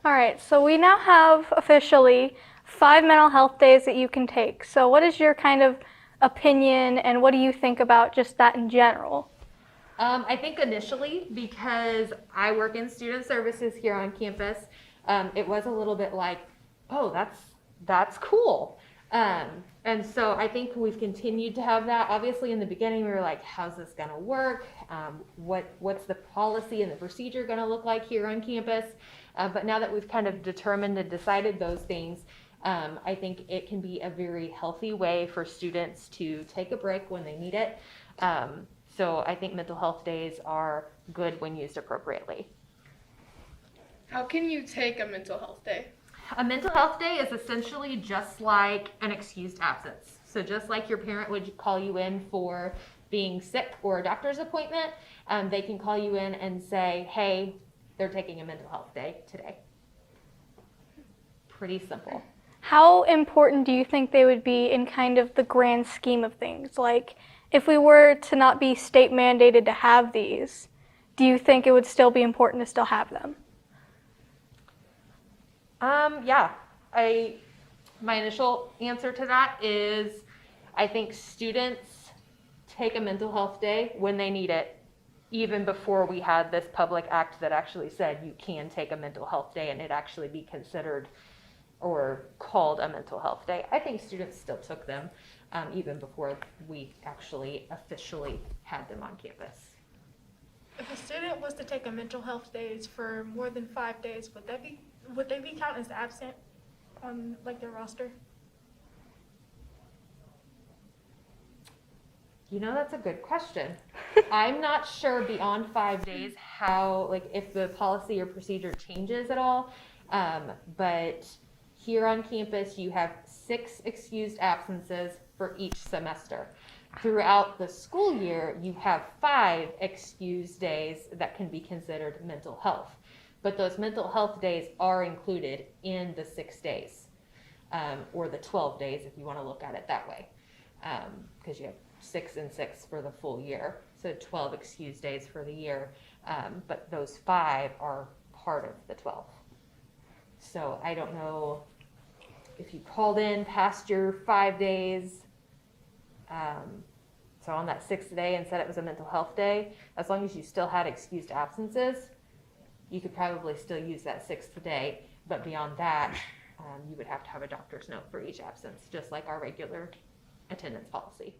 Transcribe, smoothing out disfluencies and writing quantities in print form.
All right, so we now have officially 5 mental health days that you can take. So what is your kind of opinion and what do you think about just that in general? I think initially, because I work in student services here on campus, it was a little bit like, oh, that's cool. And so I think we've continued to have that. Obviously, in the beginning, we were like, how's this going to work? What's the policy and the procedure going to look like here on campus? But now that we've kind of determined and decided those things, I think it can be a very healthy way for students to take a break when they need it. So I think mental health days are good when used appropriately. How can you take a mental health day? A mental health day is essentially just like an excused absence. So just like your parent would call you in for being sick or a doctor's appointment, they can call you in and say, hey, they're taking a mental health day today. Pretty simple. How important do you think they would be in kind of the grand scheme of things? Like, if we were to not be state mandated to have these, do you think it would still be important to still have them? Yeah, my initial answer to that is I think students take a mental health day when they need it, even before we had this public act that actually said you can take a mental health day and it actually be considered or called a mental health day. I think students still took them even before we actually officially had them on campus. If a student was to take a mental health days for more than 5 days, would they be counted as absent on like their roster? You know, that's a good question. I'm not sure beyond 5 days how, like, if the policy or procedure changes at all. But here on campus, you have 6 excused absences for each semester. Throughout the school year, you have 5 excused days that can be considered mental health. But those mental health days are included in the 6 days, or the 12 days if you want to look at it that way, because you have 6 and 6 for the full year, so 12 excused days for the year, but those 5 are part of the 12. So I don't know if you called in past your 5 days, so on that 6th day and said it was a mental health day, as long as you still had excused absences, you could probably still use that 6th day, but beyond that, you would have to have a doctor's note for each absence, just like our regular attendance policy.